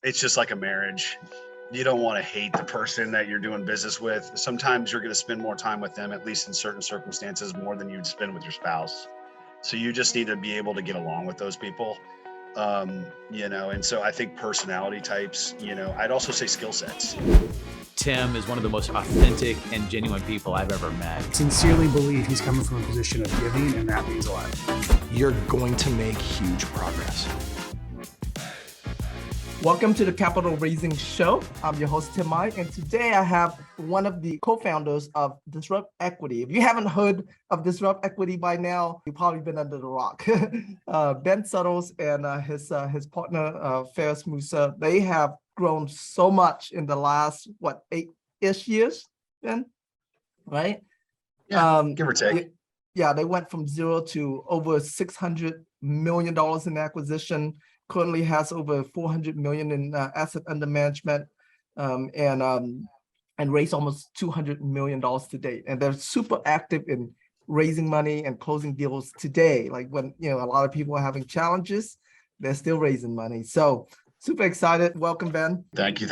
it's just like a marriage. You don't want to hate the person that you're doing business with. Sometimes you're going to spend more time with them, at least in certain circumstances, more than you'd spend with your spouse. So you just need to be able to get along with those people. And so I think personality types, I'd also say skill sets. Tim is one of the most authentic and genuine people I've ever met. Sincerely believe he's coming from a position of giving, and that means a lot. You're going to make huge progress. Welcome to the Capital Raising Show. I'm your host, Tim Mai, and today I have one of the co-founders of Disrupt Equity. If you haven't heard of Disrupt Equity by now, you've probably been under the rock. Ben Suttles and his partner, Ferris Musa, they have grown so much in the last, 8-ish years, Ben? Right? Yeah, give or take. Yeah, they went from zero to over $600 million in acquisition. Currently has over 400 million in asset under management, and raised almost $200 million to date. And they're super active in raising money and closing deals today. Like when a lot of people are having challenges, they're still raising money. So super excited. Welcome, Ben. Thank you,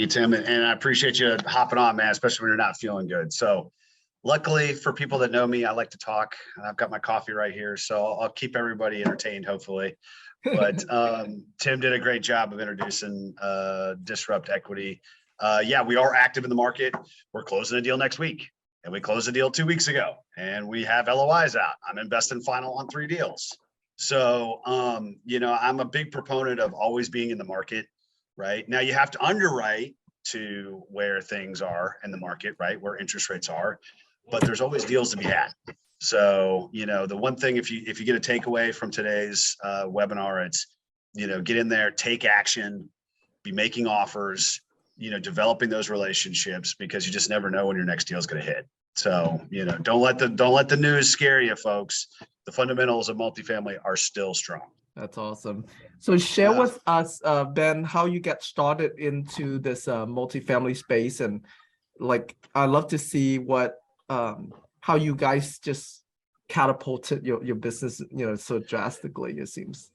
Tim. And I appreciate you hopping on, man, especially when you're not feeling good. So luckily for people that know me, I like to talk. I've got my coffee right here, so I'll keep everybody entertained, hopefully. But Tim did a great job of introducing Disrupt Equity. Yeah, we are active in the market. We're closing a deal next week, and we closed a deal 2 weeks ago, and we have LOIs out. I'm investing final on 3 deals. So, I'm a big proponent of always being in the market, right? Now you have to underwrite to where things are in the market, right? Where interest rates are, but there's always deals to be had. So, the one thing, if you get a takeaway from today's webinar, it's, get in there, take action, be making offers, developing those relationships, because you just never know when your next deal is going to hit. So, don't let the news scare you, folks. The fundamentals of multifamily are still strong. That's awesome. So share with us, Ben, how you get started into this multifamily space, and I'd love to see how you guys just catapulted your business, so drastically, it seems.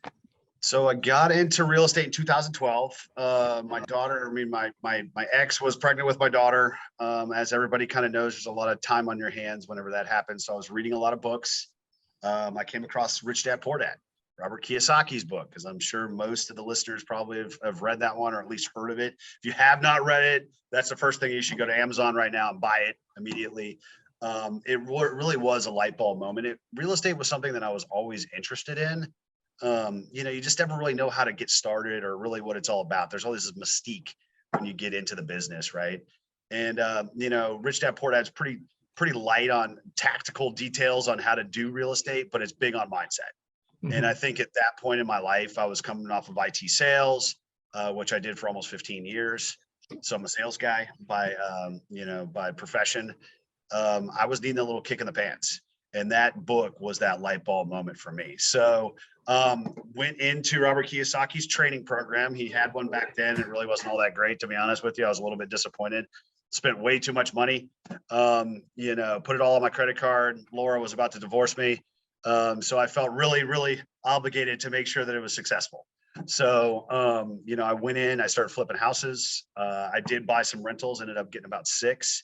So I got into real estate in 2012. My ex was pregnant with my daughter. As everybody kind of knows, there's a lot of time on your hands whenever that happens. So I was reading a lot of books. I came across Rich Dad Poor Dad, Robert Kiyosaki's book, because I'm sure most of the listeners probably have read that one, or at least heard of it. If you have not read it, that's the first thing. You should go to Amazon right now and buy it immediately. It really was a light bulb moment. Real estate was something that I was always interested in. You just never really know how to get started or really what it's all about. There's always this mystique when you get into the business, right? And Rich Dad Poor Dad's pretty light on tactical details on how to do real estate, but it's big on mindset. Mm-hmm. And I think at that point in my life, I was coming off of IT sales, which I did for almost 15 years. So I'm a sales guy by profession. I was needing a little kick in the pants, and that book was that light bulb moment for me. So went into Robert Kiyosaki's training program. He had one back then. It really wasn't all that great, to be honest with you. I was a little bit disappointed. Spent way too much money. Put it all on my credit card. Laura was about to divorce me. So I felt really, really obligated to make sure that it was successful. So, I went in, I started flipping houses. I did buy some rentals, ended up getting about 6.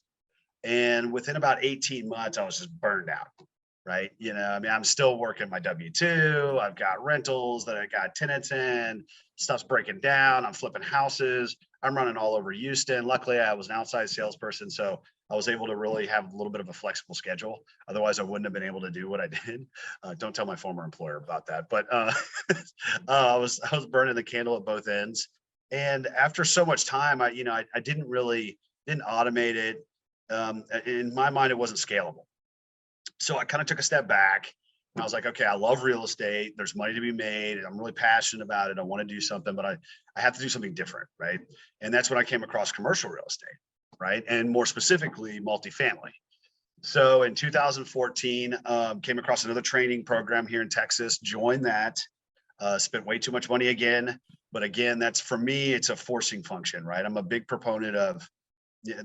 And within about 18 months, I was just burned out, right? I'm still working my W-2. I've got rentals that I got tenants in. Stuff's breaking down. I'm flipping houses. I'm running all over Houston. Luckily, I was an outside salesperson, so I was able to really have a little bit of a flexible schedule. Otherwise, I wouldn't have been able to do what I did. Don't tell my former employer about that. But I was burning the candle at both ends. And after so much time, I didn't automate it. In my mind, it wasn't scalable. So I kind of took a step back, and I was like, okay, I love real estate. There's money to be made. I'm really passionate about it. I want to do something, but I have to do something different, right? And that's when I came across commercial real estate, right? And more specifically, multifamily. So in 2014, came across another training program here in Texas, joined that, spent way too much money again. But again, that's, for me, it's a forcing function, right? I'm a big proponent of,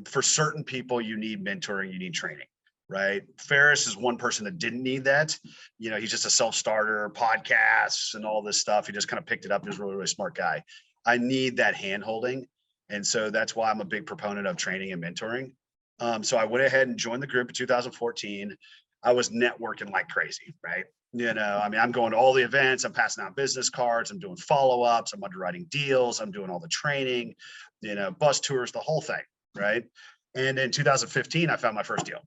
for certain people, you need mentoring, you need training, right? Ferris is one person that didn't need that. He's just a self-starter, podcasts and all this stuff. He just kind of picked it up. He's a really, really smart guy. I need that hand holding. And so that's why I'm a big proponent of training and mentoring. So I went ahead and joined the group in 2014. I was networking like crazy, right? I mean, I'm going to all the events, I'm passing out business cards, I'm doing follow-ups, I'm underwriting deals, I'm doing all the training, bus tours, the whole thing, right? And in 2015, I found my first deal.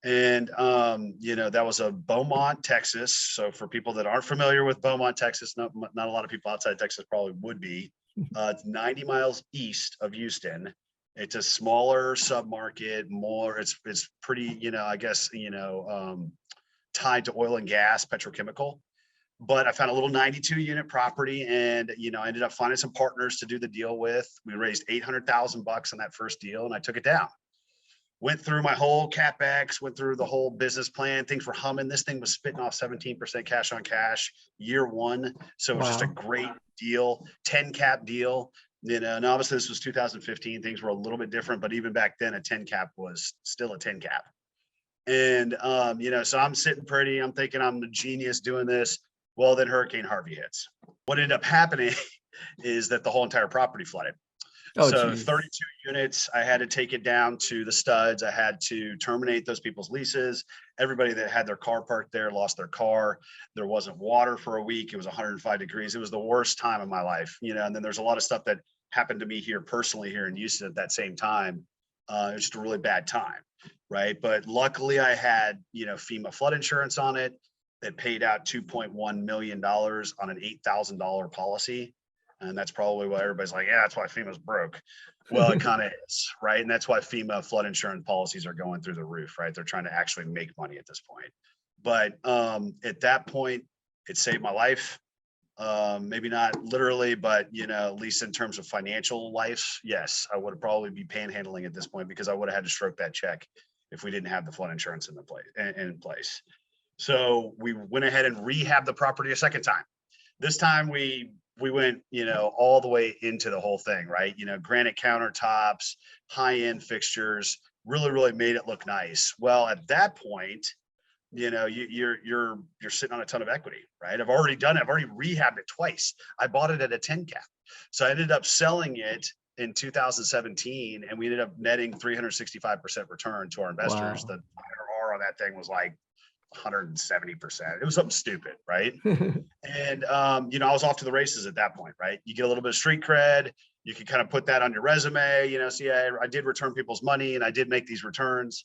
And, that was a Beaumont, Texas. So for people that aren't familiar with Beaumont, Texas, not a lot of people outside Texas probably would be. It's 90 miles east of Houston. It's a smaller submarket, it's pretty, I guess, tied to oil and gas, petrochemical. But I found a little 92 unit property and, I ended up finding some partners to do the deal with. We raised $800,000 on that first deal and I took it down. Went through my whole CapEx, went through the whole business plan. Things were humming. This thing was spitting off 17% cash on cash year one. So it was just a great deal, 10 cap deal. And obviously this was 2015. Things were a little bit different, but even back then a 10 cap was still a 10 cap. And, so I'm sitting pretty, I'm thinking I'm the genius doing this. Well, then Hurricane Harvey hits. What ended up happening is that the whole entire property flooded. So geez. 32 units, I had to take it down to the studs. I had to terminate those people's leases. Everybody that had their car parked there lost their car. There wasn't water for a week. It was 105 degrees. It was the worst time of my life, and then there's a lot of stuff that happened to me here personally here in Houston at that same time. It was just a really bad time, right? But luckily I had, FEMA flood insurance on it that paid out $2.1 million on an $8,000 policy. And that's probably why everybody's like, yeah, that's why FEMA's broke. Well, it kind of is, right? And that's why FEMA flood insurance policies are going through the roof, right? They're trying to actually make money at this point. But at that point, it saved my life. Maybe not literally, but, at least in terms of financial life, yes, I would probably be panhandling at this point because I would have had to stroke that check if we didn't have the flood insurance in place. So we went ahead and rehabbed the property a second time. This time we went, all the way into the whole thing, right? Granite countertops, high-end fixtures, really made it look nice. Well, at that point, you're sitting on a ton of equity, right? I've already done it. I've already rehabbed it twice. I bought it at a 10 cap. So I ended up selling it in 2017 and we ended up netting 365% return to our investors. Wow. The IRR on that thing was like 170%. It was something stupid, right? And I was off to the races at that point, right? You get a little bit of street cred, you can kind of put that on your resume, see, I did return people's money and I did make these returns.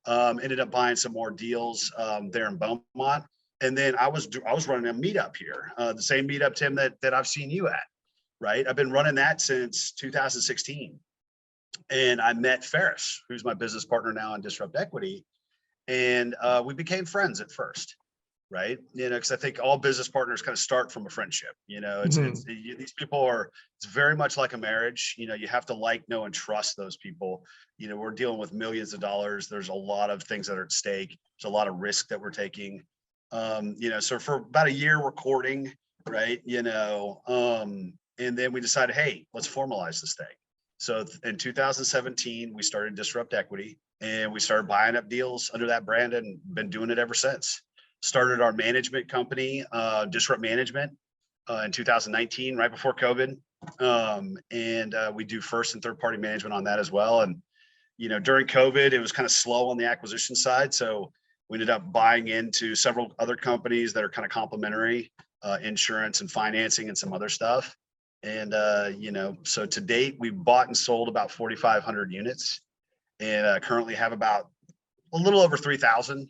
Ended up buying some more deals there in Beaumont. And then I was running a meetup here, the same meetup, Tim, that I've seen you at, right? I've been running that since 2016. And I met Ferris, who's my business partner now in Disrupt Equity. And we became friends at first, right? Because I think all business partners kind of start from a friendship. These people it's very much like a marriage. You have to like, know, and trust those people. We're dealing with millions of dollars. There's a lot of things that are at stake. There's a lot of risk that we're taking. So for about a year we're courting, right? And then we decided, hey, let's formalize this thing. So in 2017, we started Disrupt Equity. And we started buying up deals under that brand and been doing it ever since. Started our management company, Disrupt Management, in 2019, right before COVID. And we do first and third party management on that as well. And, during COVID, it was kind of slow on the acquisition side. So we ended up buying into several other companies that are kind of complementary, insurance and financing and some other stuff. And, so to date, we've bought and sold about 4,500 units. And currently have about a little over 3,000,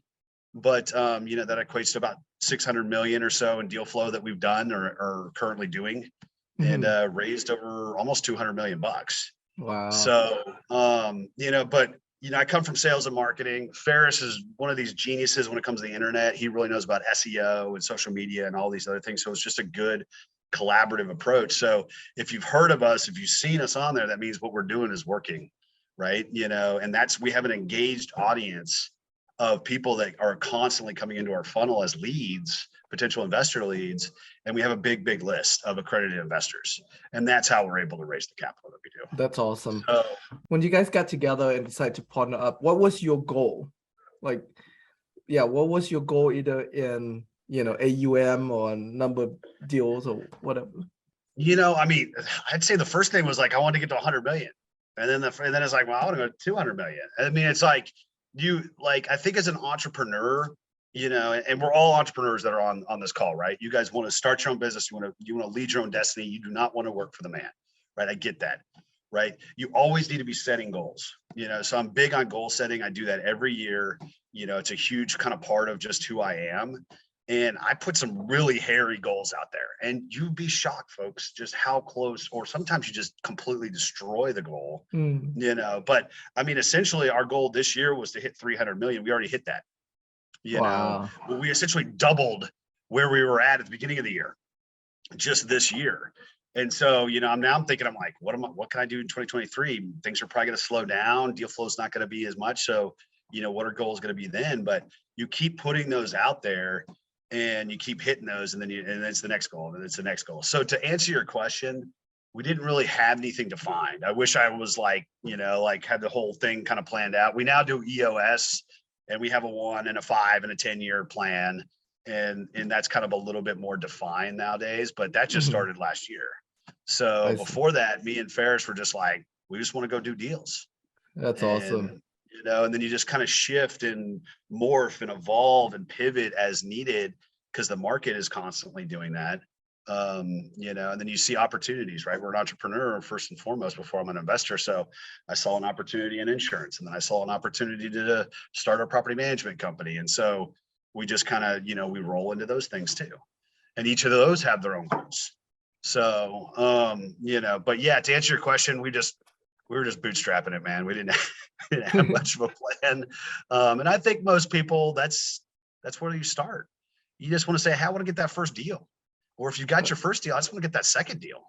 but that equates to about 600 million or so in deal flow that we've done or currently doing, and raised over almost 200 million bucks. Wow. So, but I come from sales and marketing. Ferris is one of these geniuses when it comes to the internet. He really knows about SEO and social media and all these other things. So it's just a good collaborative approach. So if you've heard of us, if you've seen us on there, that means what we're doing is working. Right. And we have an engaged audience of people that are constantly coming into our funnel as leads, potential investor leads. And we have a big list of accredited investors. And that's how we're able to raise the capital that we do. That's awesome. So, when you guys got together and decided to partner up, what was your goal? What was your goal either in, AUM or number of deals or whatever? I mean, I'd say the first thing was like, I wanted to get to 100 million. And then it's like, well, I want to go to 200 million. I mean, it's like, I think as an entrepreneur, and we're all entrepreneurs that are on this call, right? You guys want to start your own business. You want to lead your own destiny. You do not want to work for the man, right? I get that, right? You always need to be setting goals, so I'm big on goal setting. I do that every year. It's a huge kind of part of just who I am. And I put some really hairy goals out there, and you'd be shocked, folks, just how close, or sometimes you just completely destroy the goal, but I mean, essentially our goal this year was to hit 300 million. We already hit that, Wow. we essentially doubled where we were at the beginning of the year, just this year. And so, I'm thinking, I'm like, what can I do in 2023? Things are probably going to slow down. Deal flow is not going to be as much. So, what are goals going to be then? But you keep putting those out there, and you keep hitting those, and then it's the next goal, and it's the next goal. So to answer your question, we didn't really have anything defined. I wish I was like had the whole thing kind of planned out. We now do EOS, and we have a 1 and a 5 and a 10-year plan. And that's kind of a little bit more defined nowadays, but that just started last year. So before that, me and Ferris were just like, we just want to go do deals. That's awesome. And then you just kind of shift and morph and evolve and pivot as needed, because the market is constantly doing that. And then you see opportunities, right? We're an entrepreneur first and foremost before I'm an investor. So I saw an opportunity in insurance, and then I saw an opportunity to start a property management company. And so we just kind of, we roll into those things too. And each of those have their own goals. So, but yeah, to answer your question, we were just bootstrapping it, man. We didn't have much of a plan. And I think most people, that's where you start. You just want to say, hey, I want to get that first deal. Or if you got your first deal, I just want to get that second deal.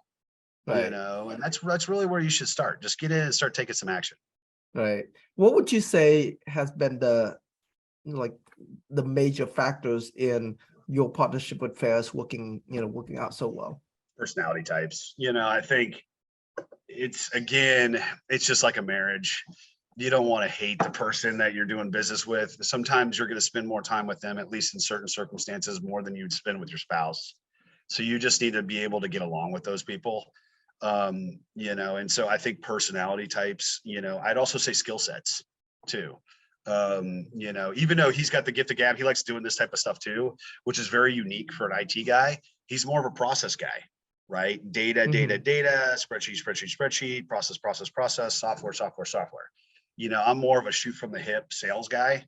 Right. And that's really where you should start. Just get in and start taking some action. Right. What would you say has been the major factors in your partnership with Ferris working out so well? Personality types. I think it's just like a marriage. You don't want to hate the person that you're doing business with. Sometimes you're going to spend more time with them, at least in certain circumstances, more than you'd spend with your spouse. So you just need to be able to get along with those people. And so I think personality types, I'd also say skill sets too. Even though he's got the gift of gab, he likes doing this type of stuff too, which is very unique for an IT guy. He's more of a process guy, right? Data, spreadsheet, process, software. I'm more of a shoot from the hip sales guy.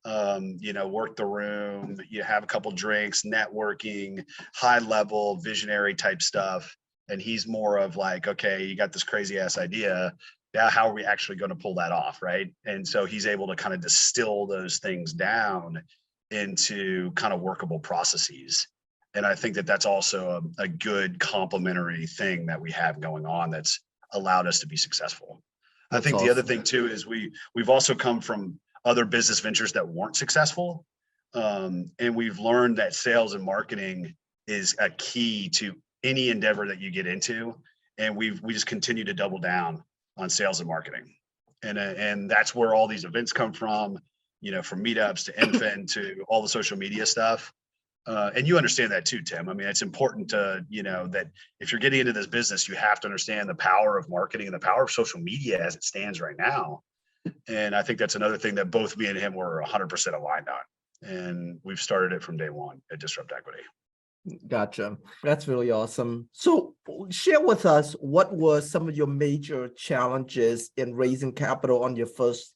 Work the room, you have a couple drinks, networking, high level visionary type stuff. And he's more of like, okay, you got this crazy ass idea. Now, how are we actually going to pull that off? Right. And so he's able to kind of distill those things down into kind of workable processes. And I think that that's also a good complementary thing that we have going on that's allowed us to be successful. That's I think awesome. the other thing too is we've also come from other business ventures that weren't successful. And we've learned that sales and marketing is a key to any endeavor that you get into. And we just continue to double down on sales and marketing. And that's where all these events come from, from meetups to NFIN to all the social media stuff. And you understand that too, Tim. I mean, it's important to, that if you're getting into this business, you have to understand the power of marketing and the power of social media as it stands right now. And I think that's another thing that both me and him were 100% aligned on. And we've started it from day one at Disrupt Equity. Gotcha. That's really awesome. So share with us, what were some of your major challenges in raising capital on your first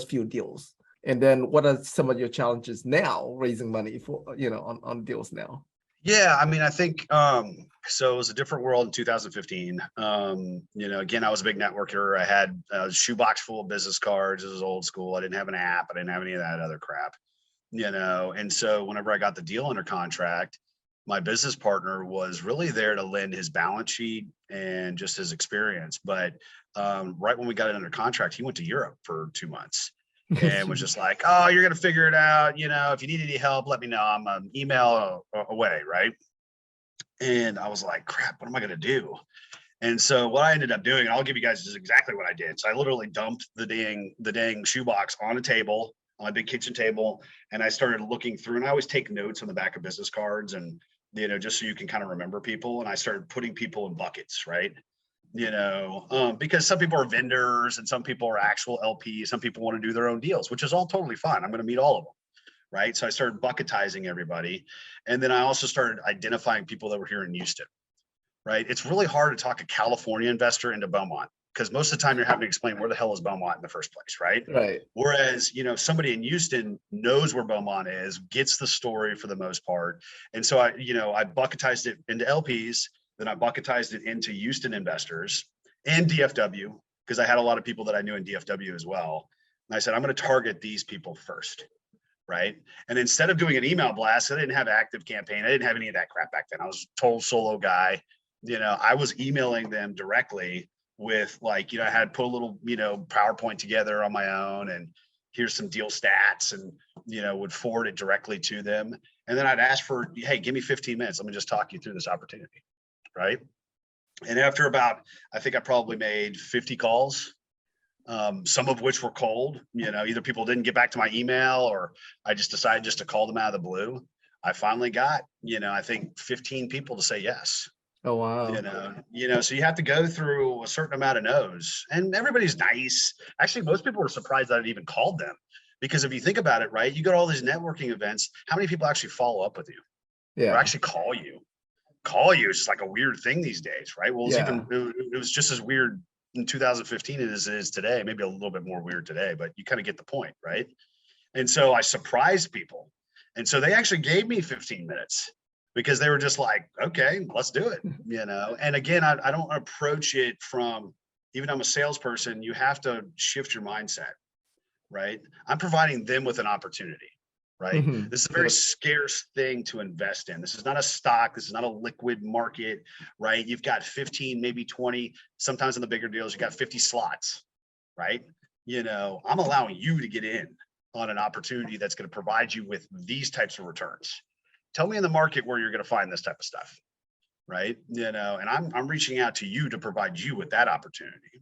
few deals? And then what are some of your challenges now raising money for, on deals now? Yeah, I mean, I think, so it was a different world in 2015. Again, I was a big networker. I had a shoebox full of business cards. It was old school. I didn't have an app. I didn't have any of that other crap, and so whenever I got the deal under contract, my business partner was really there to lend his balance sheet and just his experience. But right when we got it under contract, he went to Europe for 2 months. And was just like, oh, you're going to figure it out. If you need any help, let me know. I'm an email away. Right. And I was like, crap, what am I going to do? And so what I ended up doing, and I'll give you guys just exactly what I did. So I literally dumped the dang shoebox on a table, on my big kitchen table. And I started looking through, and I always take notes on the back of business cards and just so you can kind of remember people. And I started putting people in buckets, right? Because some people are vendors and some people are actual LPs. Some people want to do their own deals, which is all totally fine. I'm going to meet all of them. Right. So I started bucketizing everybody. And then I also started identifying people that were here in Houston. Right. It's really hard to talk a California investor into Beaumont because most of the time you're having to explain where the hell is Beaumont in the first place. Right. Right. Whereas, somebody in Houston knows where Beaumont is, gets the story for the most part. And so I bucketized it into LPs. Then I bucketized it into Houston investors and DFW because I had a lot of people that I knew in DFW as well. And I said, I'm going to target these people first. Right. And instead of doing an email blast, I didn't have an active campaign. I didn't have any of that crap back then. I was a total solo guy. I was emailing them directly with I had put a little, PowerPoint together on my own and here's some deal stats and, would forward it directly to them. And then I'd ask for, hey, give me 15 minutes. Let me just talk you through this opportunity. Right. And after I think I probably made 50 calls, some of which were cold, either people didn't get back to my email or I just decided just to call them out of the blue. I finally got, I think 15 people to say yes. Oh, wow. So you have to go through a certain amount of no's and everybody's nice. Actually, most people were surprised that I even called them because if you think about it, right, you go to all these networking events, how many people actually follow up with you? Yeah. Or actually call you is just like a weird thing these days, right? Well, it was just as weird in 2015 as it is today, maybe a little bit more weird today, but you kind of get the point, right? And so I surprised people. And so they actually gave me 15 minutes because they were just like, okay, let's do it, And again, I don't approach it from, even I'm a salesperson, you have to shift your mindset, right? I'm providing them with an opportunity. Right. Mhm. This is a very scarce thing to invest in. This is not a stock. This is not a liquid market, right? You've got 15, maybe 20, sometimes in the bigger deals, you got 50 slots, right? I'm allowing you to get in on an opportunity that's going to provide you with these types of returns. Tell me in the market where you're going to find this type of stuff, right? And I'm reaching out to you to provide you with that opportunity,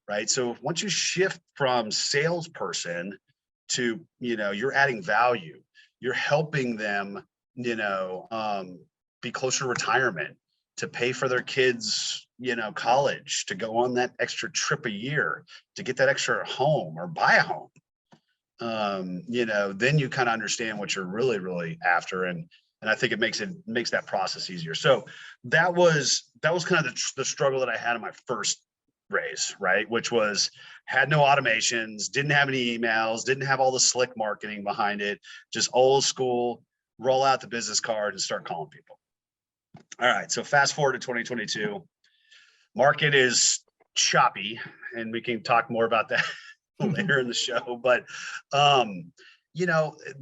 right? So once you shift from salesperson to, you're adding value, you're helping them, be closer to retirement, to pay for their kids, college, to go on that extra trip a year, to get that extra home or buy a home. Then you kind of understand what you're really, really after. And I think it makes that process easier. So that was kind of the struggle that I had in my first raise, right? Which was had no automations, didn't have any emails, didn't have all the slick marketing behind it, just old school, roll out the business card and start calling people. All right. So fast forward to 2022, market is choppy and we can talk more about that later in the show, but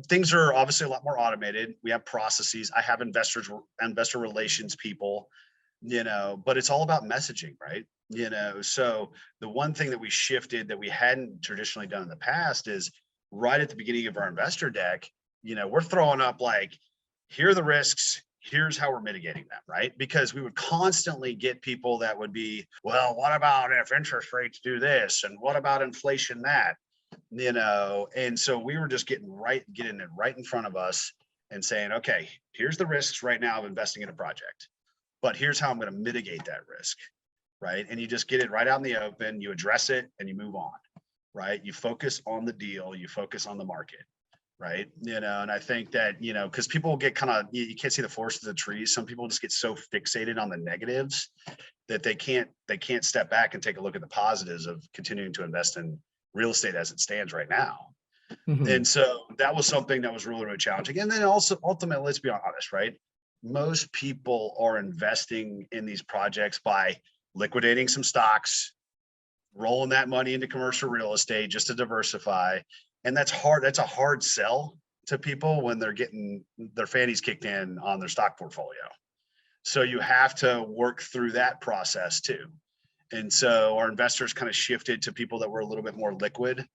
things are obviously a lot more automated. We have processes. I have investor relations people, but it's all about messaging, right? So the one thing that we shifted that we hadn't traditionally done in the past is right at the beginning of our investor deck, we're throwing up like, here are the risks, here's how we're mitigating them, right? Because we would constantly get people that would be, well, what about if interest rates do this? And what about inflation that? And so we were just getting it right in front of us and saying, okay, here's the risks right now of investing in a project, but here's how I'm going to mitigate that risk. Right. And you just get it right out in the open, you address it and you move on. Right. You focus on the deal, you focus on the market. Right. And I think that, because people get you can't see the forest of the trees. Some people just get so fixated on the negatives that they can't step back and take a look at the positives of continuing to invest in real estate as it stands right now. Mm-hmm. And so that was something that was really, really challenging. And then also ultimately, let's be honest, right? Most people are investing in these projects by liquidating some stocks, rolling that money into commercial real estate just to diversify. And that's hard. That's a hard sell to people when they're getting their fannies kicked in on their stock portfolio. So you have to work through that process too. And so our investors kind of shifted to people that were a little bit more liquid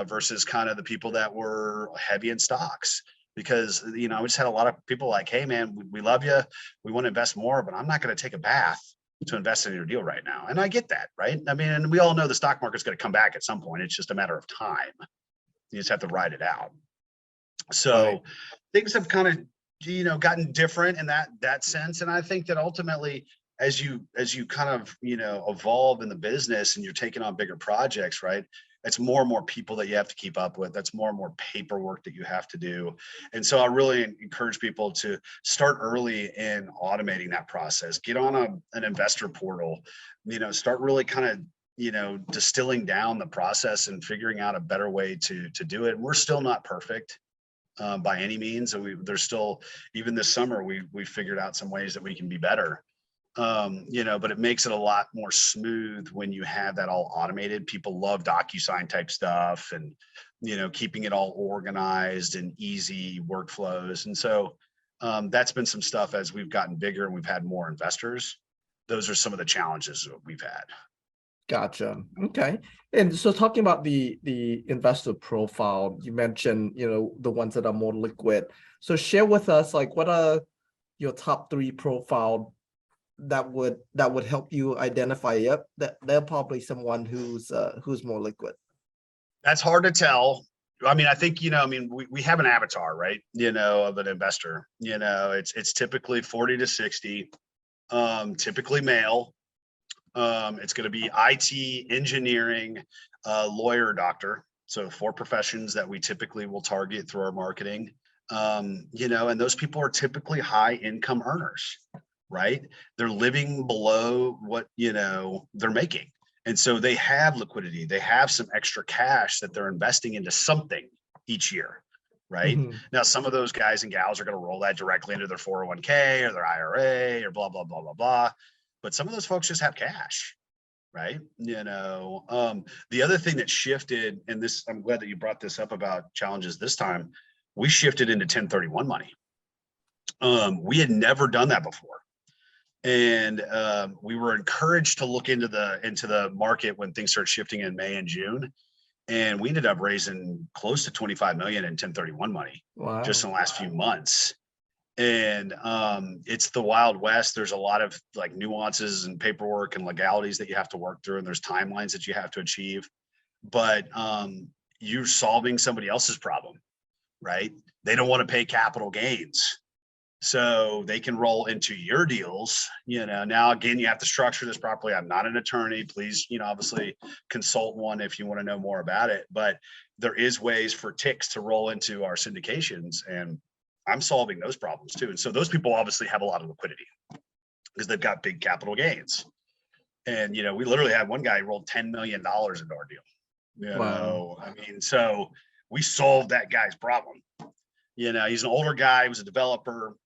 versus kind of the people that were heavy in stocks. Because, we just had a lot of people like, hey, man, we love you. We want to invest more, but I'm not going to take a bath to invest in your deal right now. And I get that, right? I mean, and we all know the stock market's going to come back at some point. It's just a matter of time. You just have to ride it out. So things have kind of gotten different in that sense. And I think that ultimately, as you kind of, evolve in the business and you're taking on bigger projects, right? It's more and more people that you have to keep up with. That's more and more paperwork that you have to do. And so I really encourage people to start early in automating that process. Get on an investor portal, start really kind of, distilling down the process and figuring out a better way to do it. We're still not perfect by any means. And there's still, even this summer, we figured out some ways that we can be better. But it makes it a lot more smooth when you have that all automated. People love DocuSign type stuff and, keeping it all organized and easy workflows. And so that's been some stuff as we've gotten bigger and we've had more investors. Those are some of the challenges that we've had. Gotcha. Okay. And so talking about the investor profile, you mentioned, the ones that are more liquid. So share with us, like, what are your top 3 profile that would help you identify, yep, that they're probably someone who's more liquid? That's hard to tell. I mean, I think, we have an avatar, right? Of an investor, it's typically 40 to 60, typically male. It's going to be IT, engineering, lawyer, doctor. So 4 professions that we typically will target through our marketing. And those people are typically high income earners, right? They're living below what, they're making. And so they have liquidity. They have some extra cash that they're investing into something each year, right? Mm-hmm. Now, some of those guys and gals are going to roll that directly into their 401k or their IRA or blah, blah, blah, blah, blah. But some of those folks just have cash, right? The other thing that shifted, and this, I'm glad that you brought this up about challenges this time, we shifted into 1031 money. We had never done that before. And we were encouraged to look into the market when things started shifting in May and June. And we ended up raising close to 25 million in 1031 money. Wow. Just in the last few months. And it's the Wild West. There's a lot of like nuances and paperwork and legalities that you have to work through, and there's timelines that you have to achieve. But you're solving somebody else's problem, right? They don't want to pay capital gains, so they can roll into your deals. Now again, you have to structure this properly. I'm not an attorney. Please, obviously consult one if you want to know more about it. But there is ways for ticks to roll into our syndications, and I'm solving those problems too. And so those people obviously have a lot of liquidity because they've got big capital gains. And, we literally had one guy roll $10 million into our deal. Wow. I mean, so we solved that guy's problem. He's an older guy, he was a developer,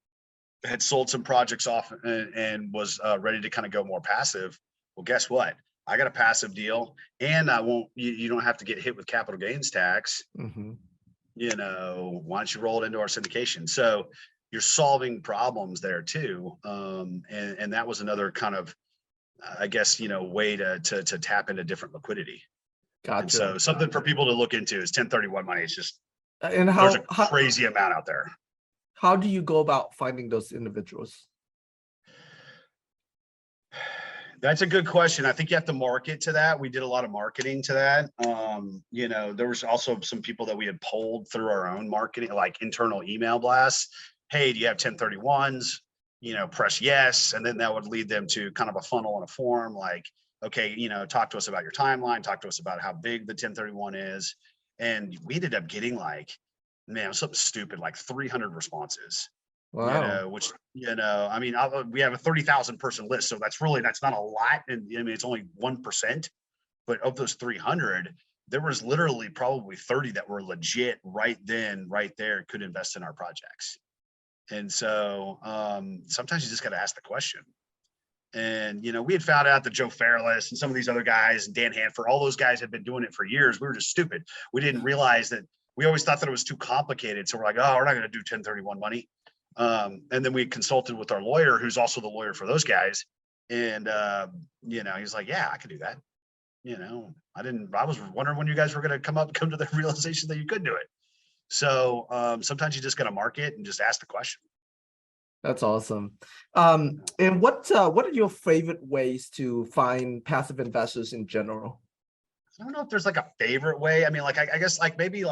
had sold some projects off and was ready to kind of go more passive. Well, guess what? I got a passive deal, and you don't have to get hit with capital gains tax. Mm-hmm. Why don't you roll it into our syndication? So you're solving problems there too. And that was another kind of, I guess, way to tap into different liquidity. Gotcha. And so something for people to look into is 1031 money. It's just, and there's a crazy amount out there. How do you go about finding those individuals? That's a good question. I think you have to market to that. We did a lot of marketing to that. There was also some people that we had polled through our own marketing, like internal email blasts. Hey, do you have 1031s? Press yes. And then that would lead them to kind of a funnel and a form like, okay, talk to us about your timeline, talk to us about how big the 1031 is. And we ended up getting something stupid, like 300 responses. Wow. Which, I mean, we have a 30,000 person list. So that's not a lot. And I mean, it's only 1%, but of those 300, there was literally probably 30 that were legit right then, right there, could invest in our projects. And so sometimes you just got to ask the question. And, we had found out that Joe Fairless and some of these other guys, and Dan Hanford, all those guys had been doing it for years. We were just stupid. We didn't realize that. We always thought that it was too complicated. So we're like, oh, we're not going to do 1031 money. And then we consulted with our lawyer, who's also the lawyer for those guys. And, he's like, yeah, I could do that. I was wondering when you guys were going to come to the realization that you could do it. So sometimes you just got to market and just ask the question. That's awesome. And what are your favorite ways to find passive investors in general? I don't know if there's like a favorite way. I mean, I guess maybe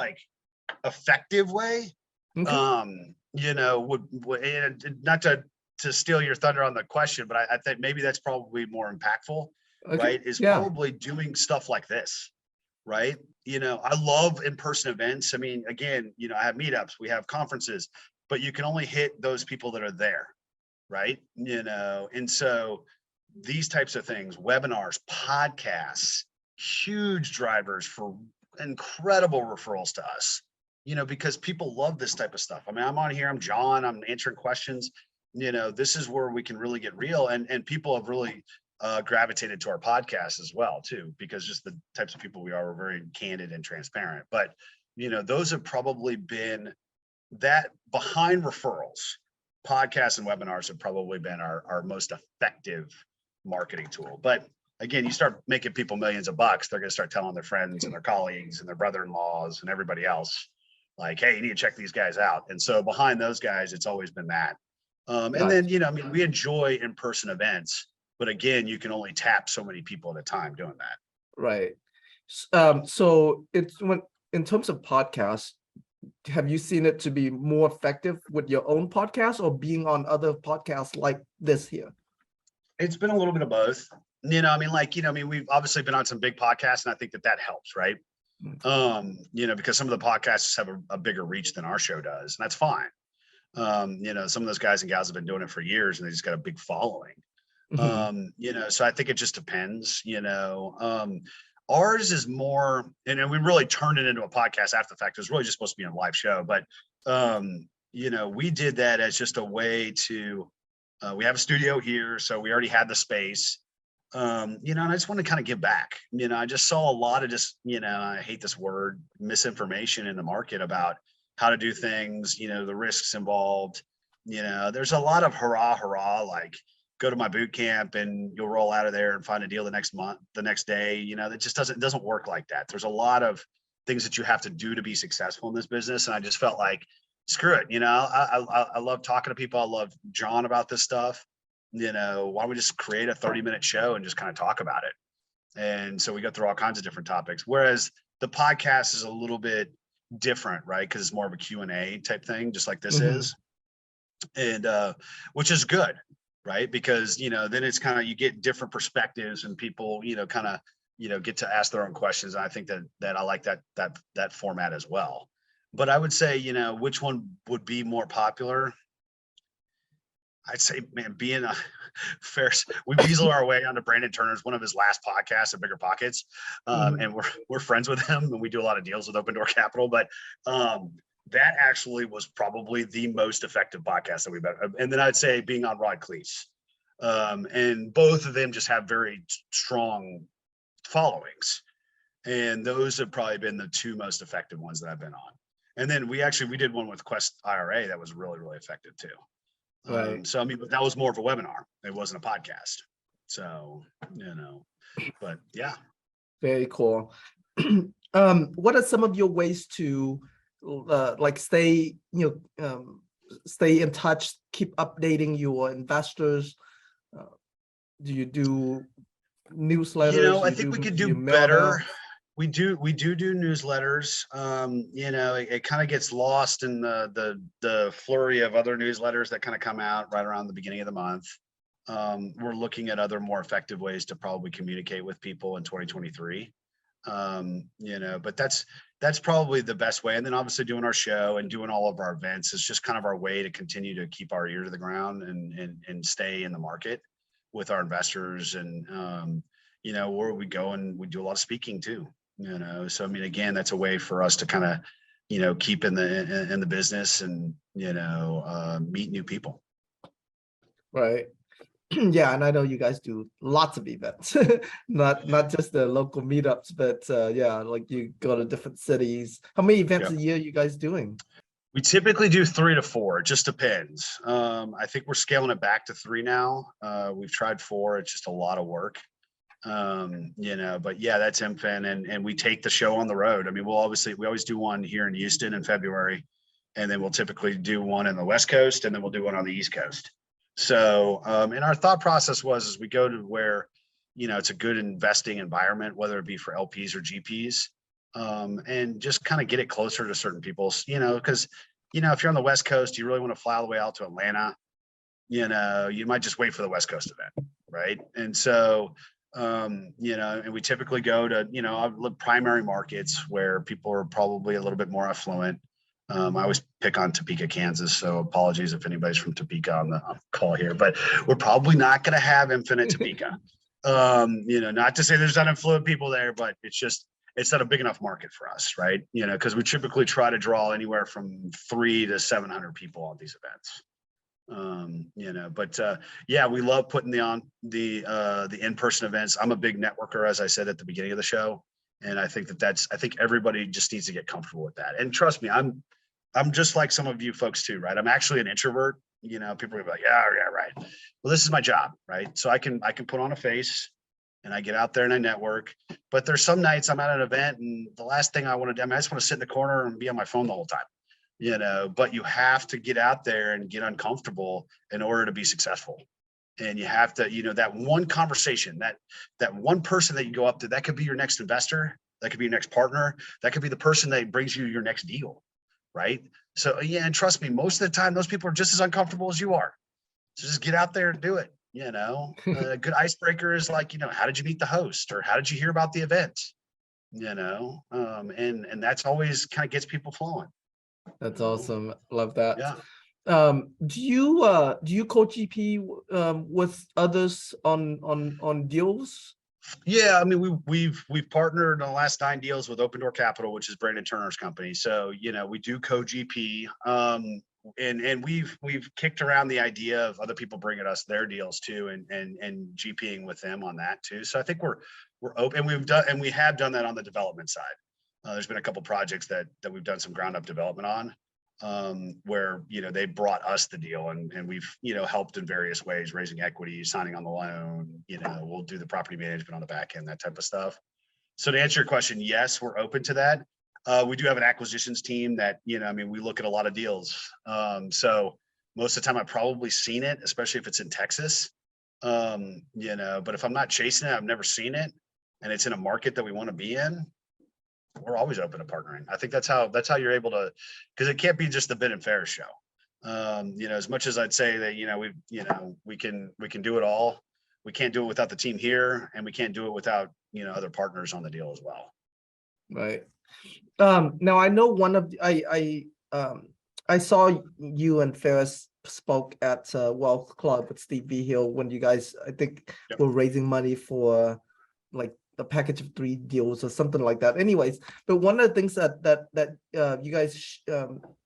effective way. Okay. would and not to steal your thunder on the question, but I think maybe that's probably more impactful, Okay. right? Is Yeah. probably doing stuff like this, right? I love in-person events. I mean, again, I have meetups, we have conferences, but you can only hit those people that are there, right? And so these types of things, webinars, podcasts, huge drivers for incredible referrals to us, because people love this type of stuff. I mean, I'm on here, I'm John, I'm answering questions. This is where we can really get real, and people have really gravitated to our podcast as well too, because just the types of people we are, we're very candid and transparent. But those have probably been that behind referrals. Podcasts and webinars have probably been our most effective marketing tool. But again, you start making people millions of bucks, they're going to start telling their friends and their colleagues and their brother-in-laws and everybody else, like, hey, you need to check these guys out. And so behind those guys, it's always been that. And then, I mean, we enjoy in-person events, but again, you can only tap so many people at a time doing that. Right. So in terms of podcasts, have you seen it to be more effective with your own podcast or being on other podcasts like this here? It's been a little bit of both. We've obviously been on some big podcasts, and I think that helps, right? Because some of the podcasts have a bigger reach than our show does, and that's fine. Some of those guys and gals have been doing it for years, and they just got a big following. So I think it just depends. Ours is more, and we really turned it into a podcast after the fact. It was really just supposed to be a live show, but we did that as just a way to. We have a studio here, so we already had the space. And I just want to kind of give back. I just saw a lot of just, I hate this word, misinformation in the market about how to do things, the risks involved. There's a lot of hurrah, like go to my boot camp and you'll roll out of there and find a deal the next month, the next day. That just doesn't work like that. There's a lot of things that you have to do to be successful in this business. And I just felt like, screw it. I love talking to people. I love John about this stuff. Why don't we just create a 30-minute show and just kind of talk about it? And so we go through all kinds of different topics. Whereas the podcast is a little bit different, right? Because it's more of a Q&A type thing, just like this is. And which is good, right? Because, then it's kind of, you get different perspectives and people, kind of, get to ask their own questions. And I think that I like that format as well. But I would say, which one would be more popular? I'd say, man, being a fair, we weasel our way onto Brandon Turner's, one of his last podcasts at Bigger Pockets. And we're friends with him, and we do a lot of deals with Open Door Capital. But that actually was probably the most effective podcast that we've ever. And then I'd say being on Rod Cleese. And both of them just have very strong followings. And those have probably been the two most effective ones that I've been on. And then we did one with Quest IRA that was really, really effective too. Right. So, I mean, but that was more of a webinar. It wasn't a podcast. So, but yeah. Very cool. What are some of your ways to stay in touch, keep updating your investors? Do you do newsletters? I think we could do better. We do newsletters. It kind of gets lost in the flurry of other newsletters that kind of come out right around the beginning of the month. We're looking at other more effective ways to probably communicate with people in 2023. But that's probably the best way. And then obviously doing our show and doing all of our events is just kind of our way to continue to keep our ear to the ground and stay in the market with our investors. And where we go, and we do a lot of speaking too. So I mean, again, that's a way for us to kind of keep in the business and meet new people. Right. Yeah, and I know you guys do lots of events, not just the local meetups, but like you go to different cities. How many events a year are you guys doing? We typically do 3 to 4. It just depends. I think we're scaling it back to 3 now. We've tried 4. It's just a lot of work. But yeah, that's MFIN, and we take the show on the road. I mean, we always do one here in Houston in February, and then we'll typically do one in the West Coast, and then we'll do one on the East Coast. So, and our thought process was we go to where, it's a good investing environment, whether it be for LPs or GPs, and just kind of get it closer to certain people, because if you're on the West Coast, you really want to fly all the way out to Atlanta, you might just wait for the West Coast event, right? And so, and we typically go to, primary markets where people are probably a little bit more affluent. I always pick on Topeka, Kansas, so apologies if anybody's from Topeka on the call here, but we're probably not going to have infinite Topeka. Not to say there's unaffluent people there, but it's not a big enough market for us, right? Because we typically try to draw anywhere from 300 to 700 people on these events. We love putting the in-person events. I'm a big networker, as I said at the beginning of the show, and I think I think everybody just needs to get comfortable with that. And trust me, I'm just like some of you folks too, right? I'm actually an introvert. People are gonna be like, yeah, right. Well, this is my job, right? So I can put on a face and I get out there and I network. But there's some nights I'm at an event and the last thing I want to do, I just want to sit in the corner and be on my phone the whole time. But you have to get out there and get uncomfortable in order to be successful. And you have to, that one conversation, that one person that you go up to, that could be your next investor, that could be your next partner, that could be the person that brings you your next deal, right? So and trust me, most of the time, those people are just as uncomfortable as you are. So just get out there and do it. A good icebreaker is like, how did you meet the host, or how did you hear about the event? And that's always kind of gets people flowing. That's awesome. Love that. Yeah. Do you co-GP with others on deals? Yeah, I mean, we've partnered on the last 9 deals with Open Door Capital, which is Brandon Turner's company. So we do co-GP, and we've kicked around the idea of other people bringing us their deals too, and GPing with them on that too. So I think we're open, and we have done that on the development side. There's been a couple projects that we've done some ground up development on, where they brought us the deal, and we've helped in various ways, raising equity, signing on the loan. We'll do the property management on the back end, that type of stuff. So to answer your question, yes, we're open to that. We do have an acquisitions team that we look at a lot of deals. So most of the time I've probably seen it, especially if it's in Texas. But if I'm not chasing it, I've never seen it, and it's in a market that we want to be in, we're always open to partnering. I think that's how you're able to, because it can't be just the bid and fair show. As much as I'd say that, we can do it all. We can't do it without the team here, and we can't do it without, other partners on the deal as well. Right. Now I know one of I saw you and Ferris spoke at Wealth Club with Steve Vigil when you guys, I think, Yep. were raising money for like a package of 3 deals or something like that. Anyways, but one of the things that you guys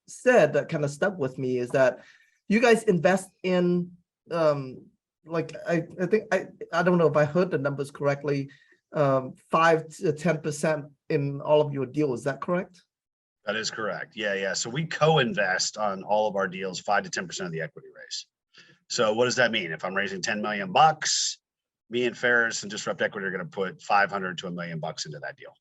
said that kind of stuck with me is that you guys invest in I think I don't know if I heard the numbers correctly, 5 to 10% in all of your deals. Is that correct? That is correct. Yeah. So we co-invest on all of our deals, 5 to 10% of the equity raise. So what does that mean? If I'm raising $10 million, me and Ferris and Disrupt Equity are going to put 500 to $1 million into that deal.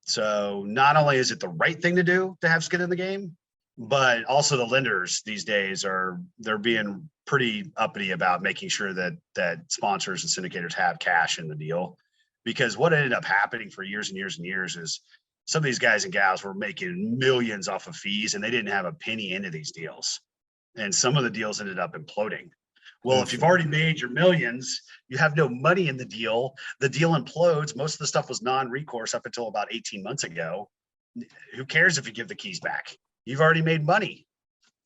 So not only is it the right thing to do to have skin in the game, but also the lenders these days they're being pretty uppity about making sure that sponsors and syndicators have cash in the deal. Because what ended up happening for years and years and years is some of these guys and gals were making millions off of fees, and they didn't have a penny into these deals. And some of the deals ended up imploding. Well, if you've already made your millions, you have no money in the deal implodes. Most of the stuff was non-recourse up until about 18 months ago. Who cares if you give the keys back? You've already made money,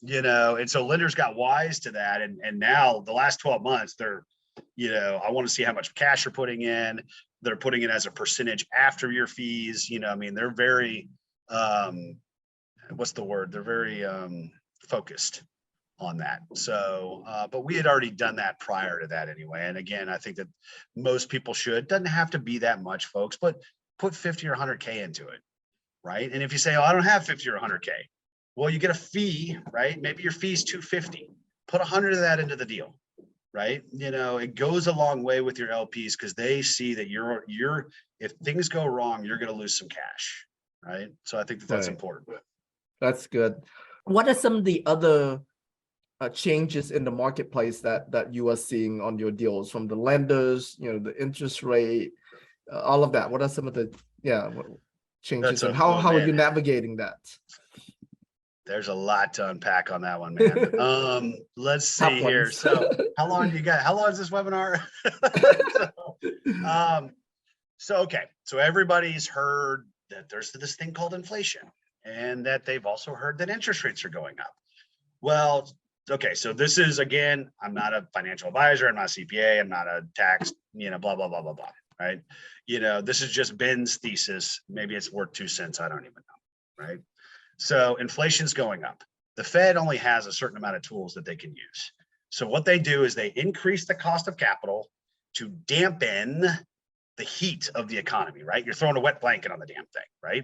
and so lenders got wise to that. And now the last 12 months, they're, I want to see how much cash you're putting in. They're putting it as a percentage after your fees. They're very, what's the word? They're very focused on that. So, but we had already done that prior to that anyway. And again, I think that most people doesn't have to be that much, folks, but put 50 or 100K into it, right? And if you say, oh, I don't have 50 or 100K, well, you get a fee, right? Maybe your fee is 250. Put 100 of that into the deal, right? It goes a long way with your LPs because they see that you're if things go wrong, you're going to lose some cash, right? So I think that's important. That's good. What are some of the other changes in the marketplace that you are seeing on your deals from the lenders, the interest rate, all of that? What are some of the changes, and how are you navigating that? There's a lot to unpack on that one, man. Let's Top see here. ones. So how long do you got? How long is this webinar? so, okay. So everybody's heard that there's this thing called inflation, and that they've also heard that interest rates are going up. Well, okay. So this is, again, I'm not a financial advisor. I'm not a CPA. I'm not a tax, blah, blah, blah, blah, blah. Right. This is just Ben's thesis. Maybe it's worth 2 cents. I don't even know. Right. So inflation's going up. The Fed only has a certain amount of tools that they can use. So what they do is they increase the cost of capital to dampen the heat of the economy, right? You're throwing a wet blanket on the damn thing, right?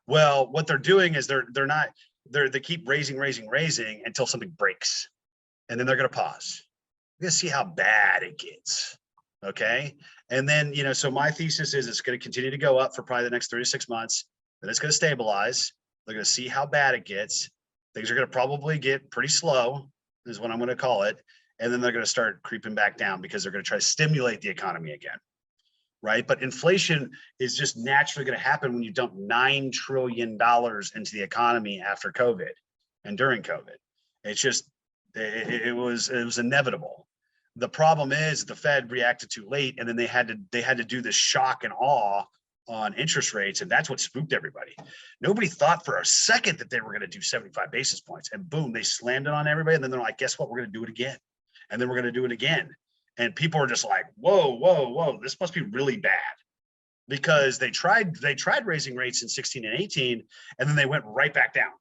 Well, what they're doing is they keep raising until something breaks. And then they're going to pause. We're going to see how bad it gets. Okay. And then, so my thesis is it's going to continue to go up for probably the next 3 to 6 months. Then it's going to stabilize. They're going to see how bad it gets. Things are going to probably get pretty slow, is what I'm going to call it. And then they're going to start creeping back down because they're going to try to stimulate the economy again. Right. But inflation is just naturally going to happen when you dump $9 trillion into the economy after COVID and during COVID. It's just, it was inevitable. The problem is the Fed reacted too late, and then they had to do this shock and awe on interest rates, and that's what spooked everybody. Nobody thought for a second that they were going to do 75 basis points, and boom, they slammed it on everybody. And then they're like, guess what? We're going to do it again. And then we're going to do it again. And people are just like, whoa, this must be really bad, because they tried raising rates in 16 and 18, and then they went right back down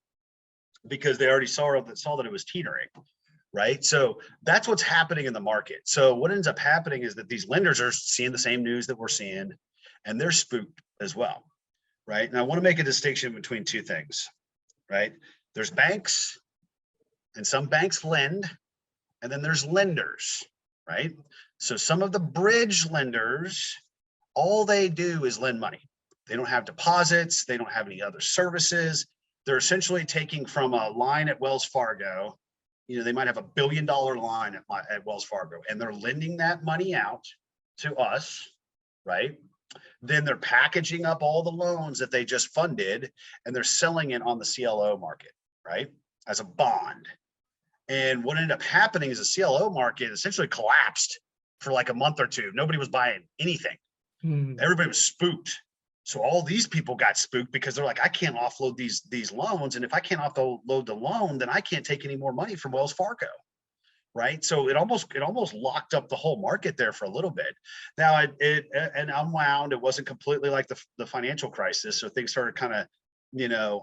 because they already saw that it was teetering. Right. So that's what's happening in the market. So what ends up happening is that these lenders are seeing the same news that we're seeing, and they're spooked as well. Right. And I want to make a distinction between two things. Right. There's banks, and some banks lend, and then there's lenders. Right. So some of the bridge lenders, all they do is lend money. They don't have deposits. They don't have any other services. They're essentially taking from a line at Wells Fargo. They might have $1 billion line at Wells Fargo, and they're lending that money out to us, right? Then they're packaging up all the loans that they just funded, and they're selling it on the CLO market, right? As a bond. And what ended up happening is the CLO market essentially collapsed for like a month or two. Nobody was buying anything. Everybody was spooked. So all these people got spooked because they're like, I can't offload these loans. And if I can't offload the loan, then I can't take any more money from Wells Fargo. Right. So it almost locked up the whole market there for a little bit. Now it unwound. It wasn't completely like the financial crisis. So things started kind of,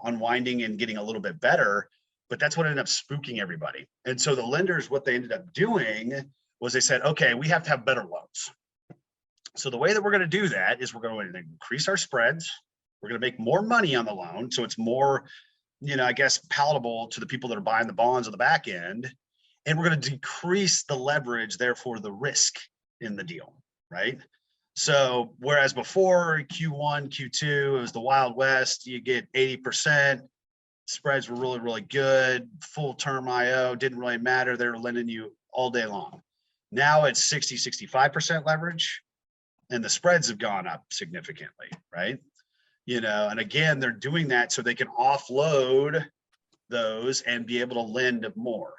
unwinding and getting a little bit better. But that's what ended up spooking everybody. And so the lenders, what they ended up doing was they said, okay, we have to have better loans. So the way that we're going to do that is we're going to increase our spreads. We're going to make more money on the loan. So it's more, I guess, palatable to the people that are buying the bonds on the back end. And we're going to decrease the leverage, therefore the risk in the deal, right? So whereas before Q1, Q2, it was the Wild West, you get 80%, spreads were really, really good. Full term IO didn't really matter. They were lending you all day long. Now it's 60, 65% leverage. And the spreads have gone up significantly, right? And again, they're doing that so they can offload those and be able to lend more,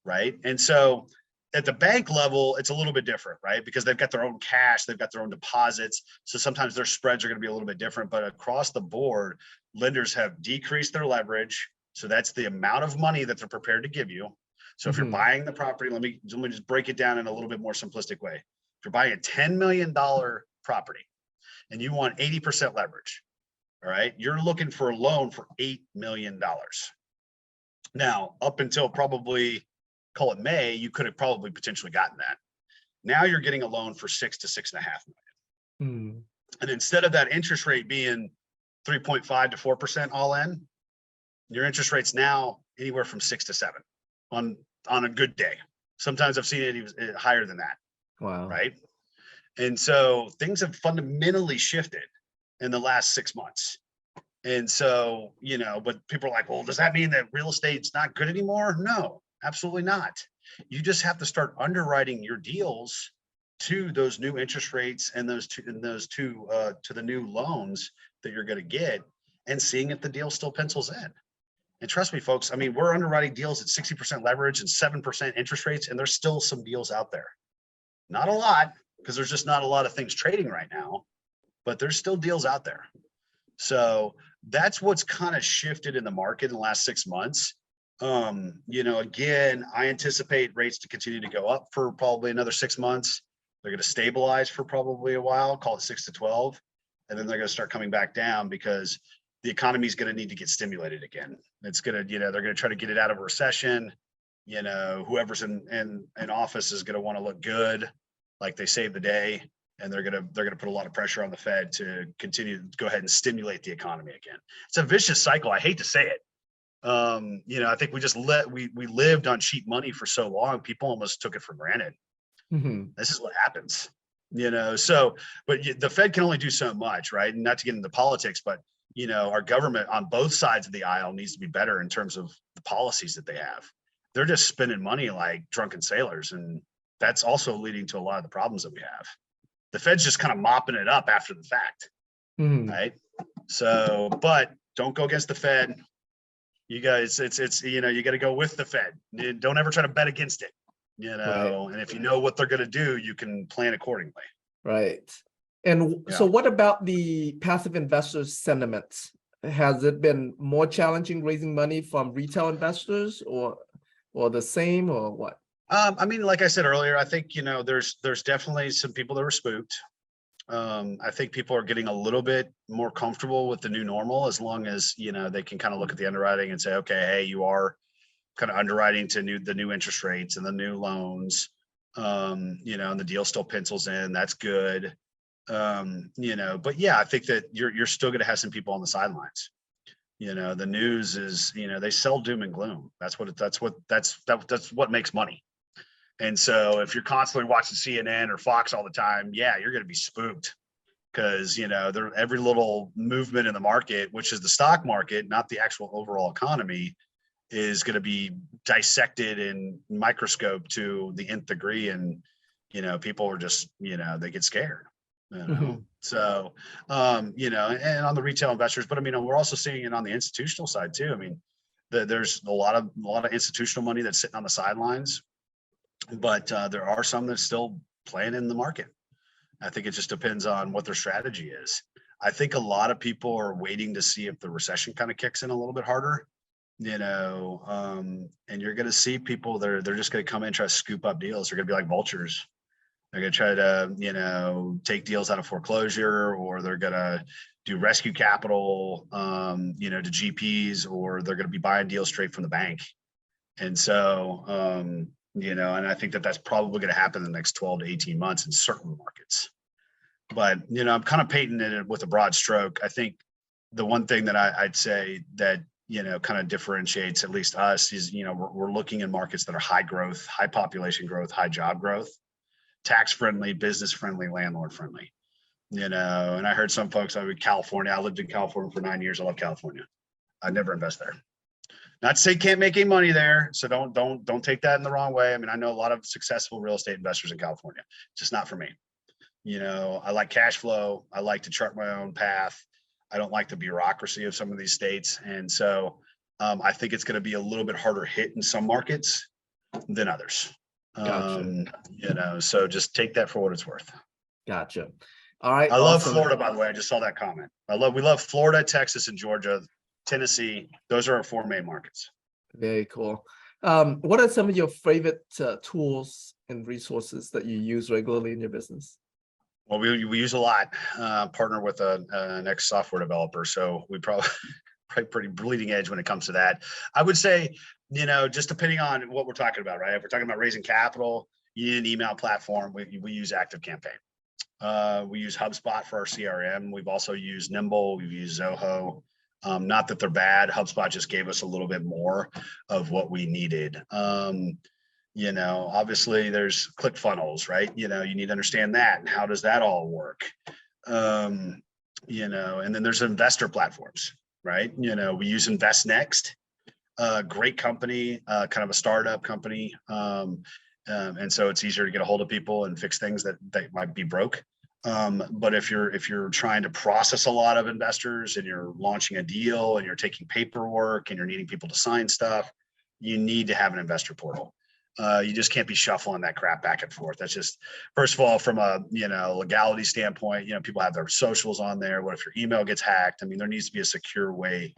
right? And so at the bank level, it's a little bit different, right? Because they've got their own cash, they've got their own deposits. So sometimes their spreads are going to be a little bit different, but across the board, lenders have decreased their leverage. So that's the amount of money that they're prepared to give you. So if you're buying the property, let me just break it down in a little bit more simplistic way. If you're buying a $10 million property and you want 80% leverage, all right, you're looking for a loan for $8 million. Now, up until probably, call it May, you could have probably potentially gotten that. Now you're getting a loan for 6 to 6.5 million. And instead of that interest rate being 3.5 to 4% all in, your interest rate's now anywhere from 6 to 7 on a good day. Sometimes I've seen it even higher than that. Wow. Right. And so things have fundamentally shifted in the last 6 months. And so, but people are like, well, does that mean that real estate's not good anymore? No, absolutely not. You just have to start underwriting your deals to those new interest rates and those two to the new loans that you're going to get, and seeing if the deal still pencils in. And trust me, folks, I mean, we're underwriting deals at 60% leverage and 7% interest rates, and there's still some deals out there. Not a lot, because there's just not a lot of things trading right now, but there's still deals out there. So that's what's kind of shifted in the market in the last 6 months. Again, I anticipate rates to continue to go up for probably another 6 months. They're going to stabilize for probably a while, call it 6 to 12. And then they're going to start coming back down because the economy is going to need to get stimulated again. It's going to, they're going to try to get it out of a recession. Whoever's in office is going to want to look good, like they saved the day. And they're going to put a lot of pressure on the Fed to continue to go ahead and stimulate the economy again. It's a vicious cycle. I hate to say it. I think we lived on cheap money for so long, people almost took it for granted. This is what happens, but the Fed can only do so much, right? And not to get into politics, but our government on both sides of the aisle needs to be better in terms of the policies that they have. They're just spending money like drunken sailors, and that's also leading to a lot of the problems that we have. The Fed's just kind of mopping it up after the fact, right? So, but don't go against the Fed. You guys, it's you got to go with the Fed. Don't ever try to bet against it, Right. And if you know what they're going to do, you can plan accordingly. Right. And so what about the passive investors' sentiments? Has it been more challenging raising money from retail investors or the same or what? I mean, like I said earlier, I think, there's definitely some people that were spooked. I think people are getting a little bit more comfortable with the new normal as long as, they can kind of look at the underwriting and say, okay, hey, you are kind of underwriting to the new interest rates and the new loans, and the deal still pencils in. That's good. But yeah, I think that you're still going to have some people on the sidelines. The news is, they sell doom and gloom. That's what makes money. And so if you're constantly watching CNN or Fox all the time, yeah, you're going to be spooked because, every little movement in the market, which is the stock market, not the actual overall economy, is going to be dissected in microscope to the nth degree. And, people are just, they get scared. So, and on the retail investors, but I mean, we're also seeing it on the institutional side too. I mean, there's a lot of institutional money that's sitting on the sidelines, but there are some that's still playing in the market. I think it just depends on what their strategy is. I think a lot of people are waiting to see if the recession kind of kicks in a little bit harder, and you're going to see people they're just going to come in and try to scoop up deals. They're going to be like vultures. They're going to try to, take deals out of foreclosure, or they're going to do rescue capital, to GPs, or they're going to be buying deals straight from the bank. And so, and I think that that's probably going to happen in the next 12 to 18 months in certain markets. But, I'm kind of painting it with a broad stroke. I think the one thing that I'd say that, kind of differentiates at least us is, we're looking in markets that are high growth, high population growth, high job growth, tax friendly, business friendly, landlord friendly, and I heard some folks, California. I lived in California for 9 years. I love California. I'd never invest there. Not to say can't make any money there. So don't take that in the wrong way. I mean, I know a lot of successful real estate investors in California, just not for me. I like cash flow. I like to chart my own path. I don't like the bureaucracy of some of these states. And so I think it's going to be a little bit harder hit in some markets than others. Gotcha. So just take that for what it's worth. Gotcha. All right. I love awesome. Florida, by the way. I just saw that comment. We love Florida, Texas, and Georgia, Tennessee. Those are our 4 main markets. Very cool. What are some of your favorite tools and resources that you use regularly in your business? Well, we use a lot. Partner with an ex software developer, so we probably pretty bleeding edge when it comes to that. I would say, just depending on what we're talking about, right? If we're talking about raising capital, you need an email platform. We use ActiveCampaign. We use HubSpot for our CRM. We've also used Nimble. We've used Zoho. Not that they're bad. HubSpot just gave us a little bit more of what we needed. Obviously there's ClickFunnels, right? You need to understand that. And how does that all work? And then there's investor platforms, right? We use InvestNext, great company, kind of a startup company. And so it's easier to get a hold of people and fix things that might be broke. But if you're trying to process a lot of investors and you're launching a deal and you're taking paperwork and you're needing people to sign stuff, you need to have an investor portal. You just can't be shuffling that crap back and forth. That's just, first of all, from a legality standpoint, people have their socials on there. What if your email gets hacked? I mean, there needs to be a secure way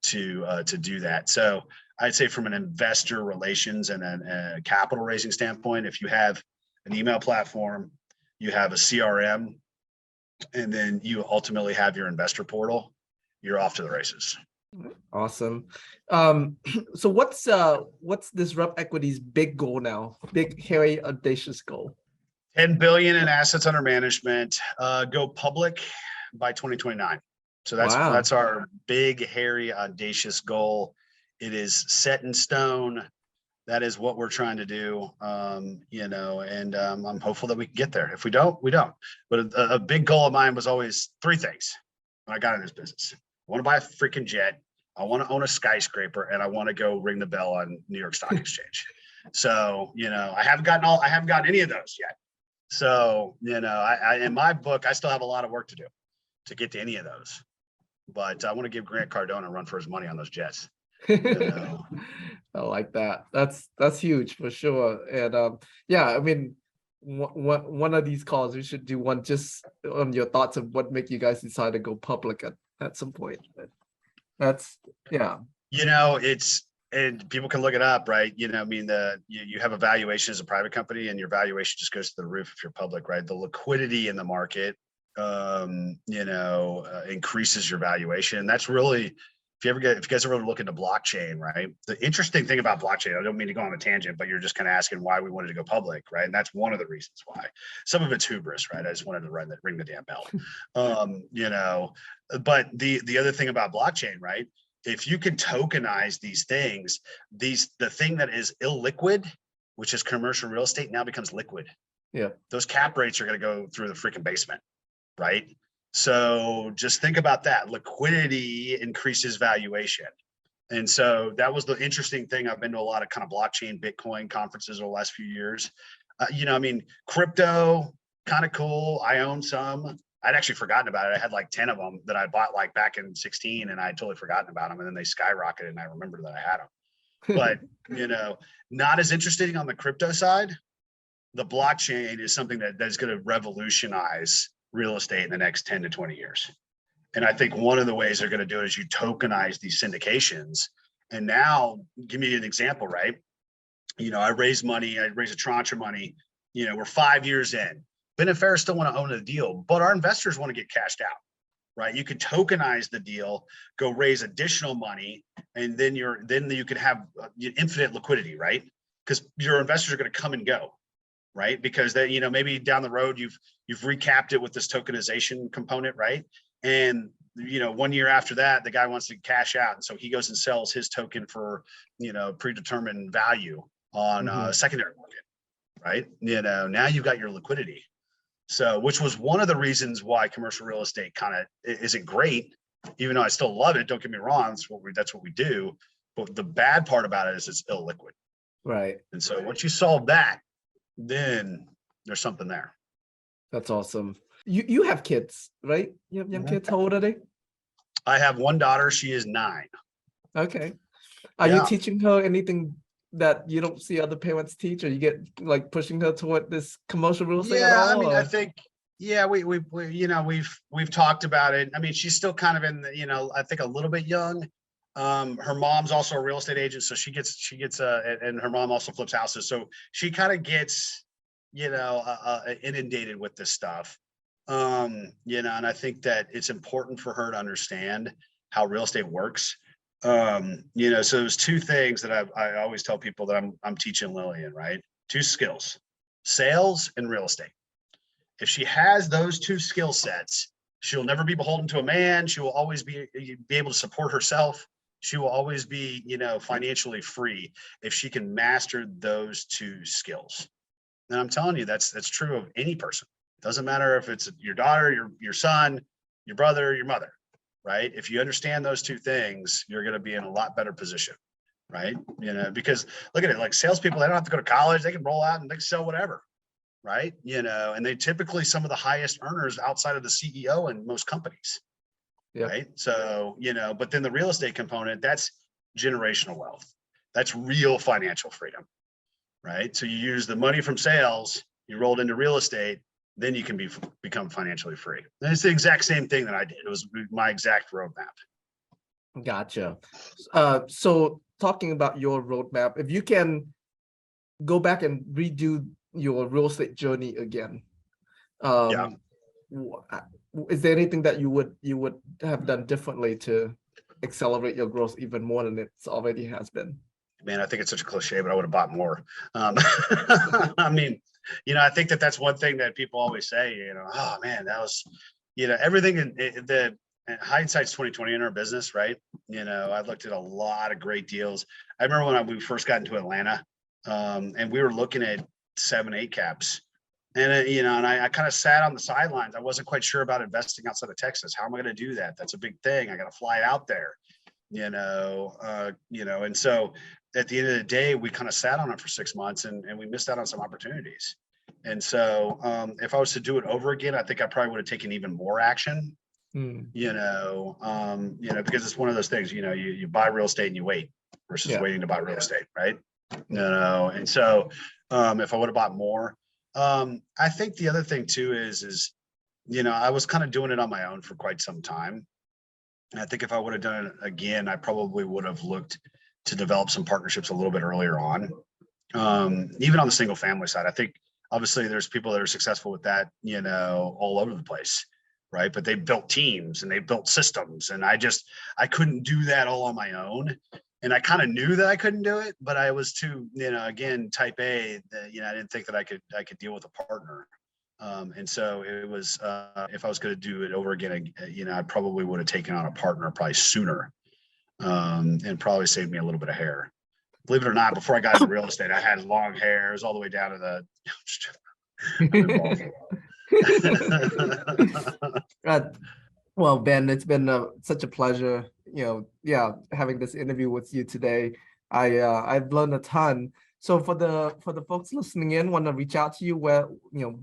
to do that. So I'd say from an investor relations and a capital raising standpoint, if you have an email platform, you have a CRM, and then you ultimately have your investor portal, you're off to the races. Awesome. So what's Disrupt Equity's big goal now? Big, hairy, audacious goal? 10 billion in assets under management, go public by 2029. So that's our big, hairy, audacious goal. It is set in stone. That is what we're trying to do, and I'm hopeful that we can get there. If we don't, we don't. But a big goal of mine was always three things when I got in this business. I want to buy a freaking jet. I want to own a skyscraper, and I want to go ring the bell on New York Stock Exchange. So, I haven't gotten any of those yet. So, I in my book, I still have a lot of work to do to get to any of those. But I want to give Grant Cardone a run for his money on those jets. I like that. That's huge for sure. And I mean, one of these calls we should do one just on your thoughts of what make you guys decide to go public at some point. But that's and people can look it up, right? You have a valuation as a private company, and your valuation just goes to the roof if you're public, right? The liquidity in the market increases your valuation. And that's really, if you guys ever look into blockchain, right? The interesting thing about blockchain, I don't mean to go on a tangent, but you're just kind of asking why we wanted to go public, right? And that's one of the reasons why. Some of it's hubris, right? I just wanted to ring the damn bell. But the other thing about blockchain, right? If you can tokenize these things, the thing that is illiquid, which is commercial real estate, now becomes liquid. Yeah. Those cap rates are going to go through the freaking basement, right? So just think about that. Liquidity increases valuation. And so that was the interesting thing. I've been to a lot of kind of blockchain Bitcoin conferences over the last few years. Crypto, kind of cool. I own some. I'd actually forgotten about it. I had like 10 of them that I bought like back in 2016, and I had totally forgotten about them. And then they skyrocketed and I remembered that I had them. But, not as interesting on the crypto side. The blockchain is something that's going to revolutionize real estate in the next 10 to 20 years. And I think one of the ways they're going to do it is you tokenize these syndications. And now, give me an example, right? I raise a tranche of money, we're 5 years in. Ben and Ferris still want to own the deal, but our investors want to get cashed out, right? You could tokenize the deal, go raise additional money, and then you could have infinite liquidity, right? Because your investors are going to come and go, right? Because they, maybe down the road you've recapped it with this tokenization component, right? And 1 year after that, the guy wants to cash out, and so he goes and sells his token for predetermined value on a secondary market, right? Now you've got your liquidity. So, which was one of the reasons why commercial real estate kind of isn't great, even though I still love it. Don't get me wrong, that's what we do. But the bad part about it is it's illiquid. Right. And so once you solve that, then there's something there. That's awesome. You have kids, right? You have young kids. How old are they? I have one daughter. She is 9. Okay. Are you teaching her anything that you don't see other parents teach, or you get like pushing her toward this commercial real estate at all? I mean, I think, we've talked about it. I mean, she's still kind of in the, I think a little bit young. Her mom's also a real estate agent, so she gets and her mom also flips houses, so she kind of gets inundated with this stuff. And I think that it's important for her to understand how real estate works. So there's 2 things that I always tell people that I'm teaching Lillian, right? 2 skills: sales and real estate. If she has those 2 skill sets, she'll never be beholden to a man. She will always be able to support herself. She will always be, financially free if she can master those 2 skills. And I'm telling you, that's true of any person. It doesn't matter if it's your daughter, your son, your brother, your mother, right? If you understand those 2 things, you're going to be in a lot better position, right? Because look at it, like salespeople, they don't have to go to college. They can roll out and they can sell whatever, right? And they typically some of the highest earners outside of the CEO in most companies. Yep. Right. So, but then the real estate component, that's generational wealth. That's real financial freedom. Right. So you use the money from sales, you rolled into real estate, then you can become financially free. And it's the exact same thing that I did. It was my exact roadmap. Gotcha. So talking about your roadmap, if you can go back and redo your real estate journey again, Yeah. Is there anything that you would have done differently to accelerate your growth even more than it's already has been? Man, I think it's such a cliche, but I would have bought more. I mean, I think that's one thing that people always say, oh man, that was, everything in the hindsight's 2020 in our business, right? I looked at a lot of great deals. I remember when we first got into Atlanta, and we were looking at 7-8 caps. And, and I kind of sat on the sidelines. I wasn't quite sure about investing outside of Texas. How am I going to do that? That's a big thing. I got to fly out there, and so at the end of the day, we kind of sat on it for 6 months and we missed out on some opportunities. And so if I was to do it over again, I think I probably would have taken even more action, because it's one of those things, you buy real estate and you wait versus waiting to buy real estate. Right. And so if I would have bought more, I think the other thing too is, I was kind of doing it on my own for quite some time. And I think if I would have done it again, I probably would have looked to develop some partnerships a little bit earlier on. Even on the single family side, I think obviously there's people that are successful with that, all over the place. Right. But they built teams and they built systems, and I couldn't do that all on my own. And I kind of knew that I couldn't do it, but I was too, again, type A, that, I didn't think that I could deal with a partner. And so it was, if I was going to do it over again, I probably would have taken on a partner probably sooner, and probably saved me a little bit of hair. Believe it or not, before I got into real estate, I had long hair. It was all the way down to the. Well, Ben, it's been such a pleasure, having this interview with you today. I've learned a ton. So for the folks listening in, want to reach out to you, where do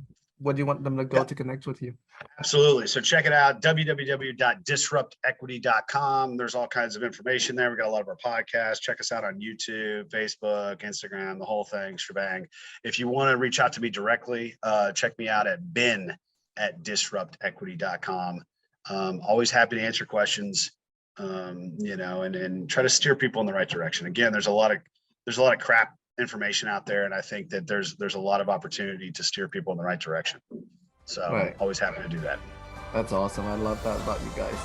you want them to go to connect with you? Absolutely. So check it out, www.disruptequity.com. There's all kinds of information there. We got a lot of our podcasts. Check us out on YouTube, Facebook, Instagram, the whole thing, shebang. If you want to reach out to me directly, check me out at ben@disruptequity.com. Always happy to answer questions, and try to steer people in the right direction. Again, there's a lot of crap information out there, and I think that there's a lot of opportunity to steer people in the right direction. So always happy to do that. That's awesome. I love that about you guys.